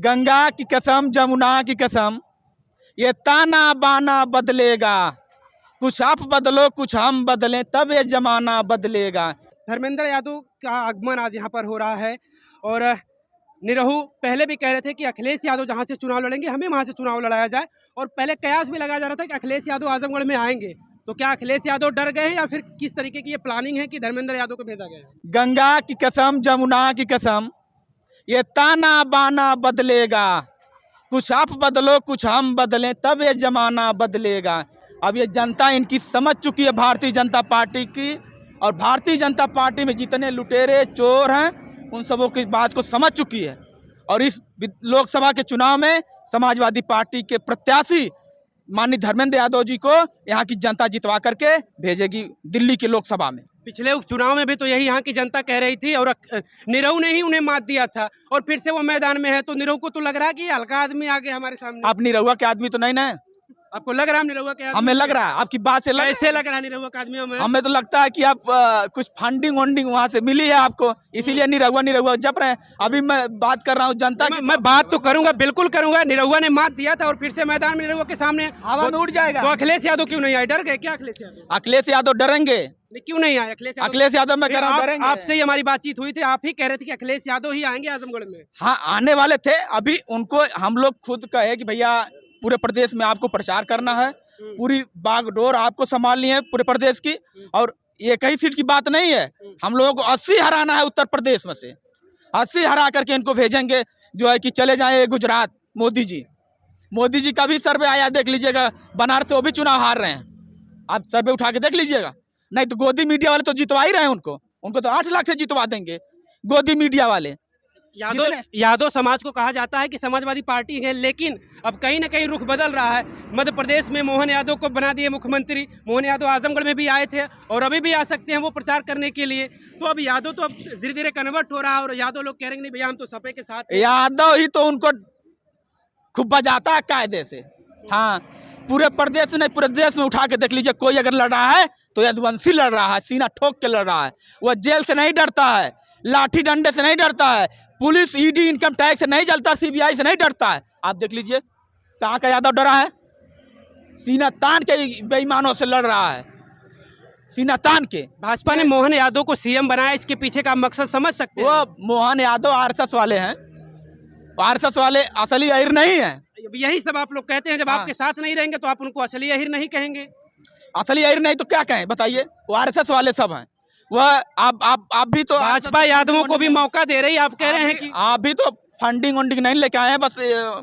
गंगा की कसम जमुना की कसम, ये ताना बाना बदलेगा, कुछ आप बदलो कुछ हम बदलें, तब ये जमाना बदलेगा। धर्मेंद्र यादव का आगमन आज यहाँ पर हो रहा है और निरहू पहले भी कह रहे थे कि अखिलेश यादव जहाँ से चुनाव लड़ेंगे हमें वहाँ से चुनाव लड़ाया जाए, और पहले कयास भी लगाया जा रहा था कि अखिलेश यादव आजमगढ़ में आएंगे। तो क्या अखिलेश यादव डर गए हैं या फिर किस तरीके की ये प्लानिंग है कि धर्मेंद्र यादव को भेजा गया है? गंगा की कसम जमुना की कसम, ये ताना बाना बदलेगा, कुछ आप बदलो कुछ हम बदलें, तब ये जमाना बदलेगा। अब ये जनता इनकी समझ चुकी है भारतीय जनता पार्टी की, और भारतीय जनता पार्टी में जितने लुटेरे चोर हैं उन सबों की बात को समझ चुकी है। और इस लोकसभा के चुनाव में समाजवादी पार्टी के प्रत्याशी माननीय धर्मेंद्र यादव जी को यहाँ की जनता जितवा करके भेजेगी दिल्ली की लोकसभा में। पिछले उपचुनाव में भी तो यही यहाँ की जनता कह रही थी और निरहू ने ही उन्हें मात दिया था, और फिर से वो मैदान में है। तो निरहू को तो लग रहा है कि ये हल्का आदमी आ गया हमारे सामने। आप निरहुआ के आदमी तो नहीं ना? आपको लग रहा है निरहुआ के आदमी? हमें लग रहा है, आपकी बात से कैसे लग रहा है निरहुआ का आदमी? हमें तो लगता है कि आप कुछ फंडिंग वंडिंग वहाँ से मिली है आपको, इसीलिए निरहुआ जप रहे हैं। अभी मैं बात कर रहा हूँ जनता की। मैं बात तो करूंगा, बिल्कुल करूंगा। निरहुआ ने मात दिया था और फिर से मैदान में निरहुआ के सामने हवा में उड़ जाएगा। तो अखिलेश यादव क्यों नहीं आए? डर गए क्या अखिलेश यादव? अखिलेश यादव डरेंगे? क्यों नहीं आए अखिलेश यादव? मैं कह रहा हूँ डरेंगे। आपसे ही हमारी बातचीत हुई थी, आप ही कह रहे थे कि अखिलेश यादव ही आएंगे आजमगढ़ में। हाँ, आने वाले थे। अभी उनको हम लोग खुद कहे कि भैया पूरे प्रदेश में आपको प्रचार करना है, पूरी बागडोर आपको संभालनी है पूरे प्रदेश की, और एक ही सीट की बात नहीं है, हम लोगों को 80 हराना है उत्तर प्रदेश में से। 80 हरा करके इनको भेजेंगे जो है कि चले जाए गुजरात। मोदी जी का भी सर्वे आया, देख लीजिएगा। बनारस से वो भी चुनाव हार रहे हैं, आप सर्वे उठा के देख लीजिएगा। नहीं तो गोदी मीडिया वाले तो जितवा ही रहे हैं उनको तो 8 लाख से जितवा देंगे गोदी मीडिया वाले। यादव समाज को कहा जाता है कि समाजवादी पार्टी है, लेकिन अब कहीं ना कहीं रुख बदल रहा है। मध्य प्रदेश में मोहन यादव को बना दिए मुख्यमंत्री। मोहन यादव आजमगढ़ में भी आए थे और अभी भी आ सकते हैं वो प्रचार करने के लिए। तो अब यादव तो अब धीरे धीरे कन्वर्ट हो रहा है और यादव लोग कह रहे हैं नहीं भैया हम तो सपे के साथ। यादव ही तो उनको खूब बजाता है कायदे से। हाँ, पूरे प्रदेश में नहीं, पूरे देश में उठा के देख लीजिए। कोई अगर लड़ रहा है तो यदुवंशी लड़ रहा है, सीना ठोक के लड़ रहा है। वह जेल से नहीं डरता है, लाठी डंडे से नहीं डरता है, पुलिस ईडी इनकम टैक्स से नहीं जलता, सीबीआई से नहीं डरता है। आप देख लीजिए कहाँ का यादव डरा है। सीना तान के बेईमानों से लड़ रहा है, सीना तान के। भाजपा ने मोहन यादव को सीएम बनाया, इसके पीछे का मकसद समझ सकते हैं? वो मोहन यादव आरएसएस वाले हैं, आरएसएस वाले असली अहिर नहीं है। यही सब आप लोग कहते हैं, जब आपके साथ नहीं रहेंगे तो आप उनको असली अहिर नहीं कहेंगे। असली अहिर नहीं तो क्या कहें बताइए? वो आरएसएस वाले सब हैं। वह आप भी तो भाजपा यादवों को भी मौका दे रही है। आप कह रहे हैं कि आप भी तो फंडिंग वंडिंग नहीं लेके आए हैं। बस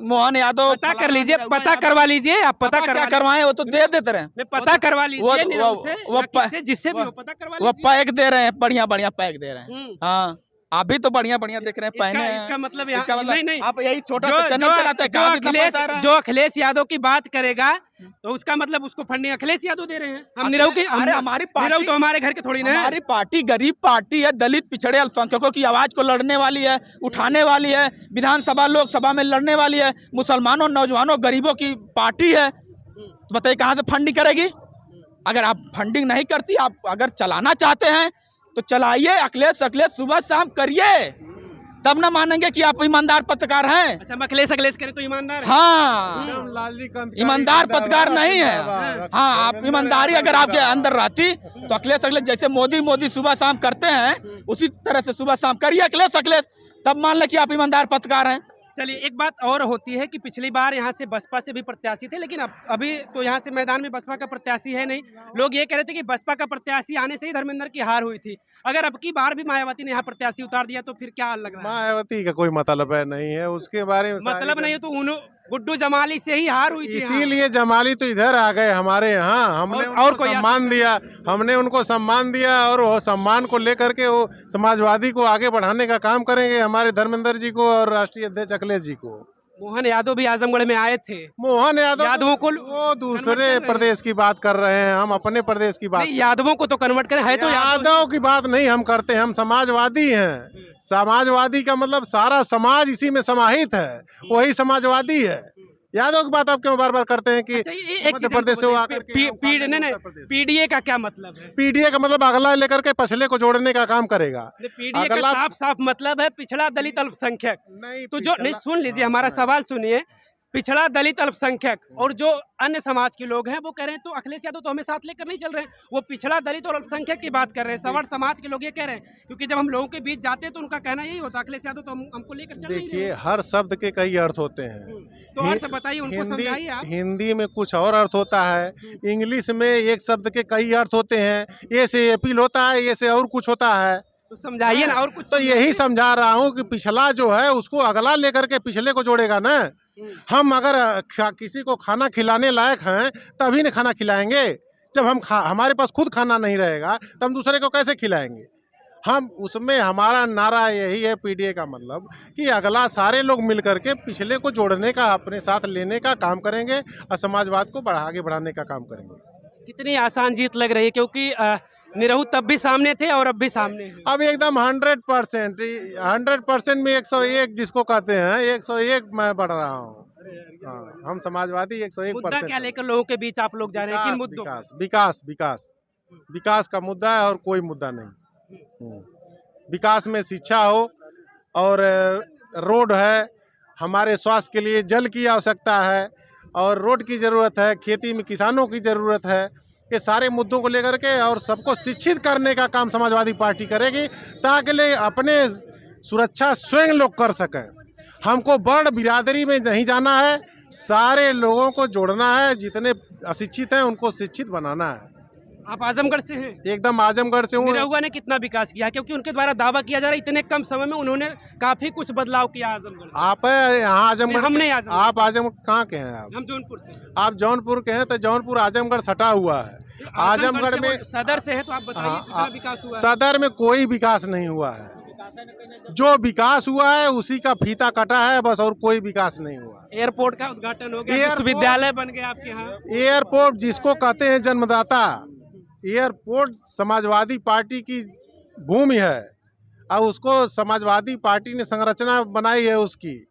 मोहन यादव पता कर लीजिए, पता करवा लीजिए। आप पता करवाएं, वो तो दे देते रहे। पता करवा लीजिए वो जिससे भी पता करवा लीजिए। वो पैक दे रहे हैं, बढ़िया बढ़िया पैक दे रहे हैं। हाँ, आप भी तो बढ़िया बढ़िया देख रहे हैं पहने। इसका मतलब नहीं, आप यही छोटा चैनल चलाते हैं। जो अखिलेश यादव की बात करेगा तो उसका मतलब उसको फंडिंग अखिलेश यादव दे रहे हैं। हम निरहू की, हमारी पार्टी तो हमारे घर के थोड़ी ना है। हमारी पार्टी गरीब पार्टी है, दलित पिछड़े अल्पसंख्यकों की आवाज को लड़ने वाली है, उठाने वाली है, विधानसभा लोकसभा में लड़ने वाली है, मुसलमानों नौजवानों गरीबों की पार्टी है। तो बताइए कहाँ से फंडिंग करेगी? अगर आप फंडिंग नहीं करती, आप अगर चलाना चाहते हैं तो चलाइए, अखिलेश सुबह शाम करिए, तब ना मानेंगे कि आप ईमानदार पत्रकार हैं। अच्छा, अखिलेश करें तो ईमानदार है? हाँ, ईमानदार पत्रकार नहीं है। हाँ, आप ईमानदारी अगर आपके अंदर रहती तो अखिलेश जैसे मोदी सुबह शाम करते हैं उसी तरह से सुबह शाम करिए अखिलेश, तब मान ले कि आप ईमानदार पत्रकार हैं। चलिए, एक बात और होती है कि पिछली बार यहाँ से बसपा से भी प्रत्याशी थे, लेकिन अभी तो यहाँ से मैदान में बसपा का प्रत्याशी है नहीं। लोग ये कह रहे थे कि बसपा का प्रत्याशी आने से ही धर्मेंद्र की हार हुई थी। अगर अब की बार भी मायावती ने यहाँ प्रत्याशी उतार दिया तो फिर क्या लग रहा है? मायावती का कोई मतलब नहीं है, उसके बारे में मतलब नहीं है तो गुड्डू जमाली से ही हार हुई थी। इसीलिए जमाली तो इधर आ गए हमारे यहाँ। हमने और सम्मान दिया, हमने उनको सम्मान दिया, और वो सम्मान को लेकर के वो समाजवादी को आगे बढ़ाने का काम करेंगे, हमारे धर्मेंद्र जी को और राष्ट्रीय अध्यक्ष अखिलेश जी को। मोहन यादव भी आजमगढ़ में आए थे। मोहन यादवों को वो दूसरे प्रदेश की बात कर रहे हैं, हम अपने प्रदेश की बात। यादवों को तो कन्वर्ट करें, है तो यादव की बात नहीं हम करते, हम समाजवादी हैं। समाजवादी का मतलब सारा समाज इसी में समाहित है, वही समाजवादी है। यादव की बात आप क्यों बार बार करते हैं कि अच्छा, ये एक मध्य चीज़ प्रदेश से वो हमको आकर बताइए, पीडीए का क्या मतलब है? पीडीए का मतलब अगला लेकर के पछले को जोड़ने का काम करेगा। पीडीए का अगला साफ साफ मतलब है पिछड़ा दलित अल्पसंख्यक। नहीं, तो जो नहीं, सुन लीजिए हमारा सवाल सुनिए। पिछड़ा दलित अल्पसंख्यक और जो अन्य समाज के लोग हैं वो कह रहे हैं तो अखिलेश यादव तो हमें साथ लेकर नहीं चल रहे हैं, वो पिछड़ा दलित और अल्पसंख्यक की बात कर रहे हैं। सवर्ण समाज के लोग ये कह रहे हैं, क्योंकि जब हम लोगों के बीच जाते हैं तो उनका कहना यही होता है अखिलेश यादव तो हमको लेकर चल नहीं रहे देखिए, हैं। हर शब्द के कई अर्थ होते हैं। तो अर्थ बताइए, उनको हिंदी समझाइए आप। हिंदी में कुछ और अर्थ होता है, इंग्लिश में एक शब्द के कई अर्थ होते हैं। ए से अपील होता है, ए से और कुछ होता है। तो समझाइए ना, और कुछ तो यही समझा रहा हूँ कि पिछला जो है उसको अगला लेकर के पिछले को जोड़ेगा ना। हम अगर किसी को खाना खिलाने लायक हैं तभी न खाना खिलाएंगे। जब हमारे पास खुद खाना नहीं रहेगा तो हम दूसरे को कैसे खिलाएंगे। हम उसमें हमारा नारा यही है पीडीए का मतलब कि अगला सारे लोग मिल करके पिछले को जोड़ने का, अपने साथ लेने का काम करेंगे और समाजवाद को आगे बढ़ाने का काम करेंगे। कितनी आसान जीत लग रही है, क्योंकि निरहू तब भी सामने थे और अब भी सामने हैं। अब एकदम 100% में 101 जिसको कहते हैं 101 मैं बढ़ रहा हूँ। हाँ, हम समाजवादी 101%। मुद्दा क्या लेकर लोगों के बीच आप लोग जा रहे हैं, किन मुद्दों? विकास का मुद्दा है और कोई मुद्दा नहीं। विकास में शिक्षा हो और रोड है, हमारे स्वास्थ्य के लिए जल की आवश्यकता है और रोड की ज़रूरत है, खेती में किसानों की ज़रूरत है। ये सारे मुद्दों को लेकर के और सबको शिक्षित करने का काम समाजवादी पार्टी करेगी ताकि ले अपने सुरक्षा स्वयं लोग कर सकें। हमको बड़ बिरादरी में नहीं जाना है, सारे लोगों को जोड़ना है, जितने अशिक्षित हैं उनको शिक्षित बनाना है। आप आजमगढ़ से हैं? एकदम आजमगढ़ से हूँ। निरहुआ ने कितना विकास किया, क्योंकि उनके द्वारा दावा किया जा रहा है इतने कम समय में उन्होंने काफी कुछ बदलाव किया आजमगढ़। आप यहाँ आजमगढ़? हम नहीं आजमगढ़। आप आजमगढ़ कहाँ के हैं? आप? हम जौनपुर से। आप जौनपुर के हैं तो जौनपुर आजमगढ़ सटा हुआ है। आजमगढ़ में सदर से है, तो आप बताइए कितना विकास हुआ है? सदर में कोई विकास नहीं हुआ है। जो विकास हुआ है उसी का फीता कटा है बस, और कोई विकास नहीं हुआ। एयरपोर्ट का उद्घाटन हो गया, विश्वविद्यालय बन गया आपके यहाँ। एयरपोर्ट जिसको कहते हैं जन्मदाता, एयरपोर्ट समाजवादी पार्टी की भूमि है और उसको समाजवादी पार्टी ने संरचना बनाई है उसकी।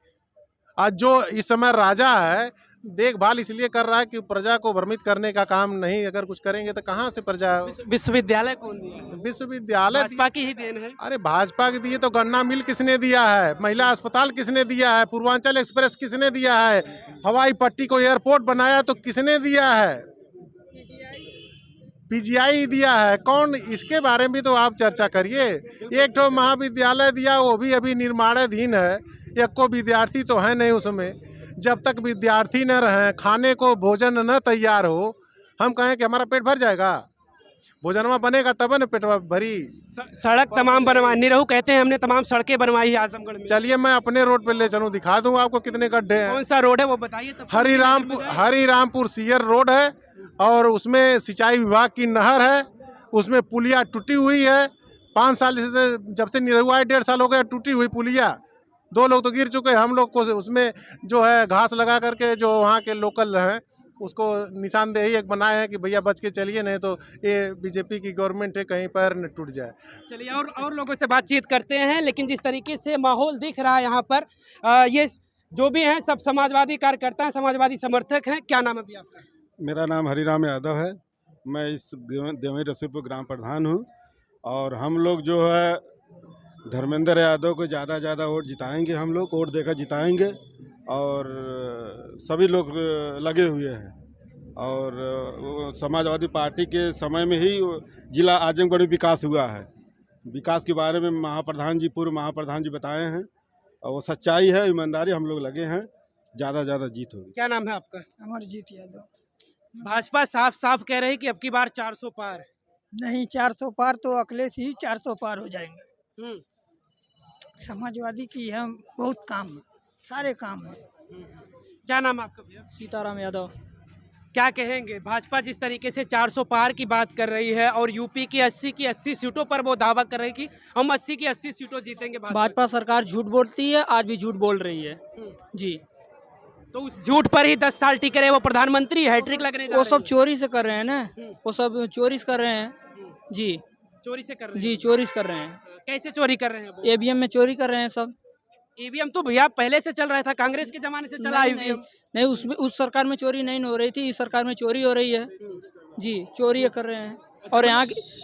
आज जो इस समय राजा है देखभाल इसलिए कर रहा है कि प्रजा को भ्रमित करने का काम नहीं, अगर कुछ करेंगे तो कहाँ से प्रजा। विश्वविद्यालय कौन दिया? विश्वविद्यालय भाजपा की ही देन है। अरे भाजपा के दिए तो गन्ना मिल किसने दिया है, महिला अस्पताल किसने दिया है, पूर्वांचल एक्सप्रेस किसने दिया है, हवाई पट्टी को एयरपोर्ट बनाया तो किसने दिया है, पीजीआई दिया है कौन, इसके बारे में तो आप चर्चा करिए। एक तो महाविद्यालय दिया वो भी अभी निर्माणाधीन है, एक को विद्यार्थी तो है नहीं उसमें। जब तक विद्यार्थी न रहे, खाने को भोजन न तैयार हो, हम कहें कि हमारा पेट भर जाएगा? भोजनवा बनेगा तब न पेट भरी। सड़क तमाम बनवाई, निरहू कहते हैं हमने तमाम सड़कें बनवाई है आजमगढ़ में। चलिए मैं अपने रोड पे ले चलूं, दिखा दूं आपको कितने गड्ढे हैं। कौन सा रोड है वो बताइए। हरिरामपुर सीयर रोड है और उसमें सिंचाई विभाग की नहर है, उसमें पुलिया टूटी हुई है। 5 साल से, जब से निरहू आए 1.5 साल हो गया टूटी हुई पुलिया। 2 लोग तो गिर चुके हैं। हम लोग को उसमें जो है घास लगा करके जो वहाँ के लोकल हैं उसको निशानदेही एक बनाए हैं कि भैया बच के चलिए, नहीं तो ये बीजेपी की गवर्नमेंट है, कहीं पैर न टूट जाए। चलिए और लोगों से बातचीत करते हैं। लेकिन जिस तरीके से माहौल दिख रहा है यहाँ पर, ये जो भी हैं सब समाजवादी कार्यकर्ता हैं, समाजवादी समर्थक हैं। क्या नाम है अभी आपका? मेरा नाम हरिराम यादव है। मैं इस देवई रसूलपुर ग्राम प्रधान हूँ और हम लोग जो है धर्मेंद्र यादव को ज़्यादा वोट जिताएंगे। हम लोग वोट देकर जिताएंगे और सभी लोग लगे हुए हैं। और समाजवादी पार्टी के समय में ही जिला आजमगढ़ में विकास हुआ है। विकास के बारे में पूर्व महाप्रधान जी बताए हैं और वो सच्चाई है, ईमानदारी, हम लोग लगे हैं। ज़्यादा जीत होगी। क्या नाम है आपका? अमरजीत यादव। भाजपा साफ साफ कह रही है कि अब की बार 400 पार। नहीं, 400 पार तो अखिलेश ही 400 पार हो जाएंगे। समाजवादी की हम बहुत काम है, सारे काम है। क्या नाम है आपका भैया? सीताराम यादव। क्या कहेंगे, भाजपा जिस तरीके से 400 पार की बात कर रही है और यूपी की 80 सीटों पर वो दावा कर रही है कि हम 80 की 80 सीटों जीतेंगे। भाजपा सरकार झूठ बोलती है, आज भी झूठ बोल रही है जी। तो उस झूठ पर ही 10 साल टिके रहे वो प्रधानमंत्री, हैट्रिक लगने जा वो रही सब है। चोरी से कर रहे हैं ना, वो सब चोरी कर रहे हैं जी। चोरी से कर रहे हैं जी, चोरी कर रहे हैं। कैसे चोरी कर रहे हैं वो? ईवीएम में चोरी कर रहे हैं सब। ईवीएम तो भैया पहले से चल रहा था, कांग्रेस के जमाने से चला नहीं, ईवीएम। नहीं उसमें उस सरकार में चोरी नहीं हो रही थी, इस सरकार में चोरी हो रही है जी, चोरी ये कर रहे हैं।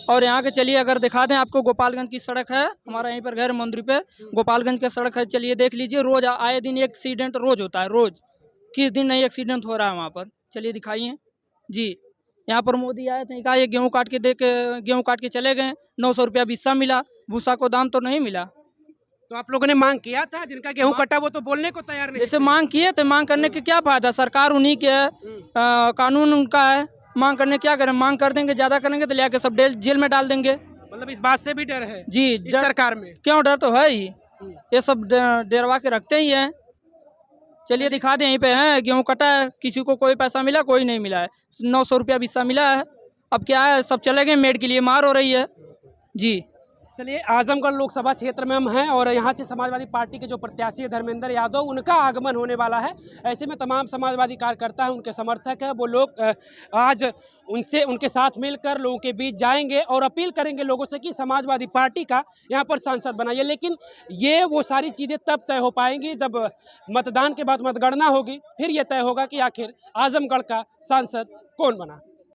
और यहाँ के चलिए अगर दिखा दें आपको, गोपालगंज की सड़क है, हमारा यहीं पर घर है मंदिर पे, गोपालगंज की सड़क है, चलिए देख लीजिए, रोज आए दिन एक्सीडेंट रोज होता है, रोज किस दिन नहीं एक्सीडेंट हो रहा है वहाँ पर, चलिए दिखाइए जी। यहाँ पर मोदी आए थे, कहा ये गेहूँ काट के चले गए, 900 रुपया बिस्सा मिला, भूसा को दाम तो नहीं मिला। तो आप लोगों ने मांग किया था, जिनका गेहूं कटा वो तो बोलने को तैयार नहीं जैसे थे। मांग किए थे, मांग करने के क्या फायदा, सरकार उन्हीं के है, कानून उनका है, मांग करने क्या करें, मांग कर देंगे, ज्यादा करेंगे तो लेके सब जेल में डाल देंगे मतलब इस बात से भी डर है जी। इस सरकार में। क्यों, डर तो है ही, ये सब डरवा के रखते ही हैं। चलिए दिखा दें, यहीं पे है, गेहूं कटा है, किसी को कोई पैसा मिला, कोई नहीं मिला है, 900 रुपया बिस्सा मिला है। अब क्या है, सब चले गए, मेड के लिए मार हो रही है जी। चलिए, आजमगढ़ लोकसभा क्षेत्र में हम हैं और यहाँ से समाजवादी पार्टी के जो प्रत्याशी है धर्मेंद्र यादव, उनका आगमन होने वाला है। ऐसे में तमाम समाजवादी कार्यकर्ता हैं, उनके समर्थक हैं, वो लोग आज उनके साथ मिलकर लोगों के बीच जाएंगे और अपील करेंगे लोगों से कि समाजवादी पार्टी का यहाँ पर सांसद बनाइए। लेकिन ये वो सारी चीज़ें तब तय हो पाएंगी जब मतदान के बाद मतगणना होगी, फिर ये तय होगा कि आखिर आजमगढ़ का सांसद कौन बना।